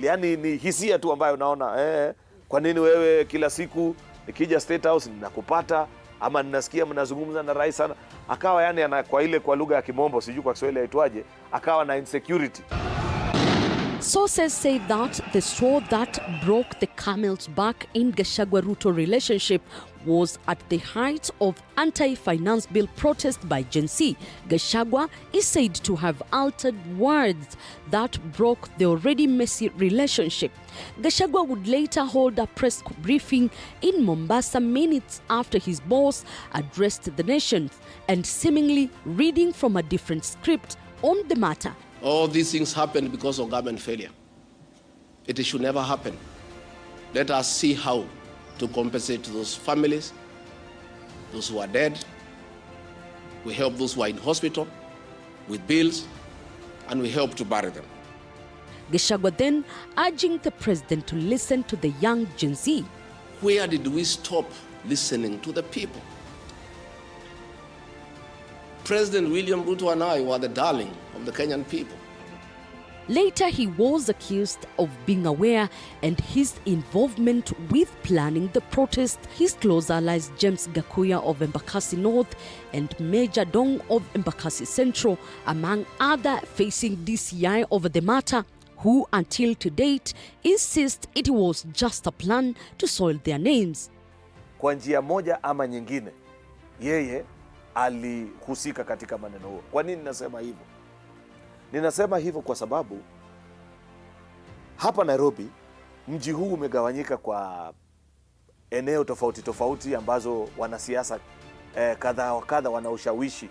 Yani ni hisia tu ambayo unaona kwa nini wewe kila siku nikija State House ninakupata ama ninasikia mnazungumza na rais sana, akawa yani kwa lugha ya Kimombo, sijui kwa Kiswahili aitwaje, akawa na insecurity. Sources say that the straw that broke the camel's back in Gachagua-Ruto relationship was at the height of anti-finance bill protest by Gen Z. Gachagua is said to have altered words that broke the already messy relationship. Gachagua would later hold a press briefing in Mombasa minutes after his boss addressed the nation and seemingly reading from a different script on the matter. All these things happened because of government failure. It should never happen. Let us see how to compensate those families, those who are dead. We help those who are in hospital with bills, and we help to bury them. Gachagua then urging the president to listen to the young Gen Z. Where did we stop listening to the people? President William Ruto and I were the darling of the Kenyan people. Later, he was accused of being aware and his involvement with planning the protest. His close allies James Gakuya of Embakasi North and Major Dong of Embakasi Central, among others, facing DCI over the matter, who until to date insist it was just a plan to soil their names. Kwa njia moja ama nyingine, yeye alihusika katika maneno huo. Kwa nini nasema hivyo? Ninasema hivyo kwa sababu hapa Nairobi mji huu umegawanyika kwa eneo tofauti tofauti ambazo wanasiasa kadha wa kadha wana ushawishi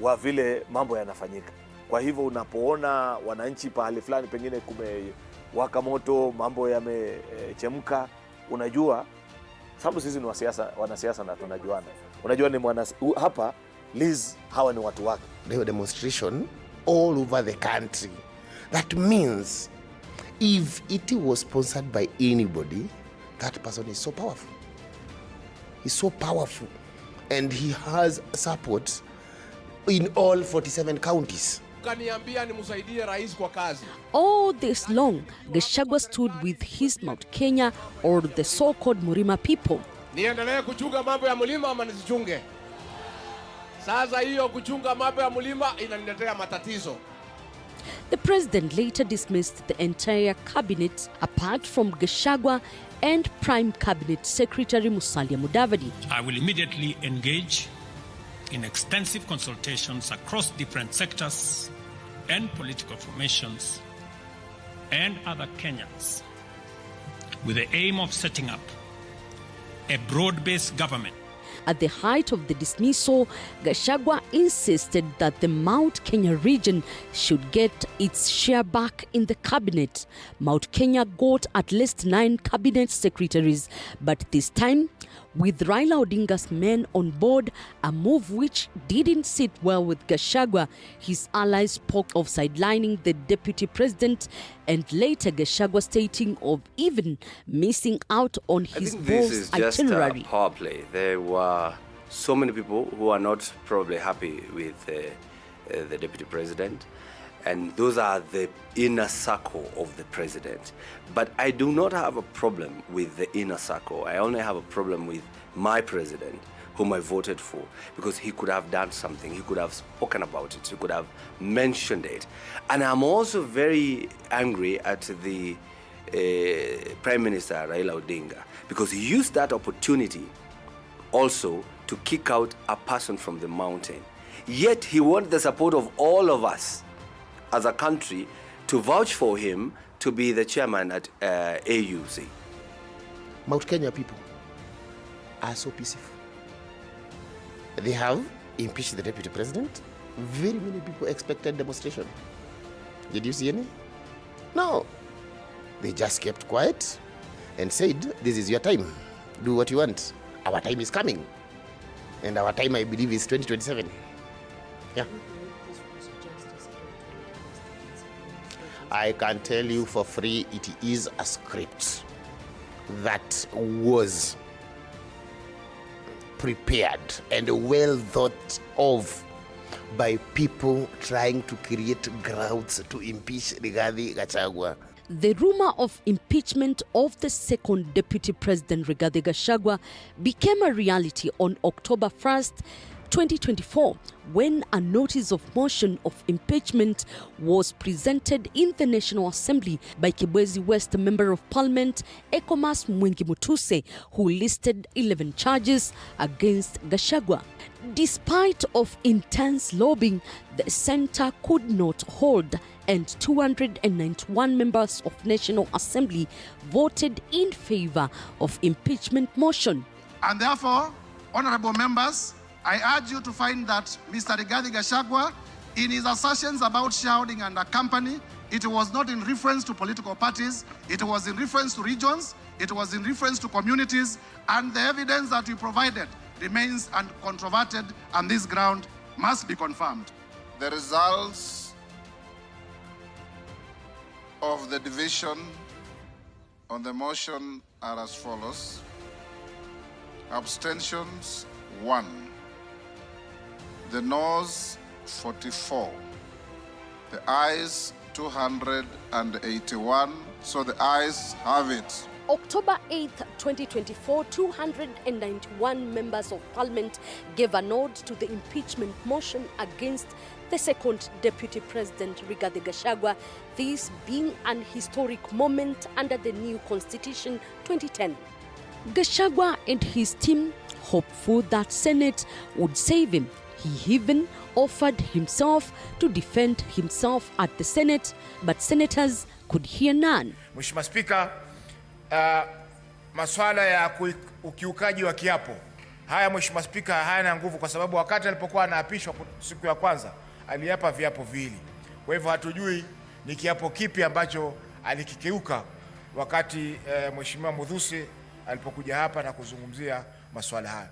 wa vile mambo yanafanyika. Kwa hivyo unapoona wananchi pahali fulani pengine kumewaka moto, mambo yamechemka, unajua sababu sisi ni wanasiasa na tunajuana. Unajua ni hapa Liz, hawa ni watu wake. There were demonstration all over the country. That means if it was sponsored by anybody, that person is so powerful. He's so powerful and he has support in all 47 counties. Kaniambia nimsaidie rais kwa kazi. All this long, Gachagua stood with his Mount Kenya or the so-called Murima people. Niendelee kuchunga mambo ya mlima ama nisichunge? Sasa hiyo kuchunga mambo ya mlima inaniletea matatizo. The president later dismissed the entire cabinet apart from Gachagua and Prime Cabinet Secretary Musalia Mudavadi. I will immediately engage in extensive consultations across different sectors and political formations and other Kenyans with the aim of setting up a broad-based government. At the height of the dismissal, Gachagua insisted that the Mount Kenya region should get its share back in the cabinet. Mount Kenya got at least 9 cabinet secretaries, but this time, with Raila Odinga's men on board, a move which didn't sit well with Gachagua. His allies spoke of sidelining the deputy president, and later Gachagua stating of even missing out on his boss itinerary. This is just a power play. There were so many people who are not probably happy with the deputy president, and those are the inner circle of the president. But I do not have a problem with the inner circle. I only have a problem with my president, whom I voted for, because he could have done something. He could have spoken about it. He could have mentioned it. And I'm also very angry at the Prime Minister Raila Odinga, because he used that opportunity also to kick out a person from the mountain. Yet he wanted the support of all of us as a country to vouch for him to be the chairman at AUC. Mount Kenya people are so peaceful. They have impeached the deputy president. Very many people expected demonstration. Did you see any? No. They just kept quiet and said, this is your time. Do what you want. Our time is coming. And our time, I believe, is 2027. Yeah. I can tell you for free, it is a script that was prepared and well thought of by people trying to create grounds to impeach Rigathi Gachagua. The rumor of impeachment of the second Deputy President Rigathi Gachagua became a reality on October 1st, 2024, when a notice of motion of impeachment was presented in the National Assembly by Kibwezi West Member of Parliament Ekomas Mwengi Mutuse, who listed 11 charges against Gachagua. Despite of intense lobbying, the centre could not hold, and 291 members of National Assembly voted in favour of impeachment motion. And therefore, honourable members, I urge you to find that Mr. Rigathi Gachagua, in his assertions about shareholding and a company, it was not in reference to political parties, it was in reference to regions, it was in reference to communities, and the evidence that we provided remains uncontroverted, and this ground must be confirmed. The results of the division on the motion are as follows. Abstentions 1. The noes 44. The ayes 281. So the ayes have it. October 8th, 2024, 291 members of Parliament gave a nod to the impeachment motion against the second Deputy President Rigathi Gachagua, this being an historic moment under the new Constitution 2010. Gachagua and his team, hopeful that Senate would save him, he even offered himself to defend himself at the Senate, but senators could hear none. Mheshimiwa Spika, masuala ya ukiukaji wa kiapo haya, Mheshimiwa Spika, hayana nguvu kwa sababu wakati alipokuwa anaapishwa siku ya kwanza aliapa viapo viwili. Kwa hivyo hatujui ni kiapo kipi ambacho alikikeuka wakati Mheshimiwa Muthusi alipokuja hapa na kuzungumzia masuala haya.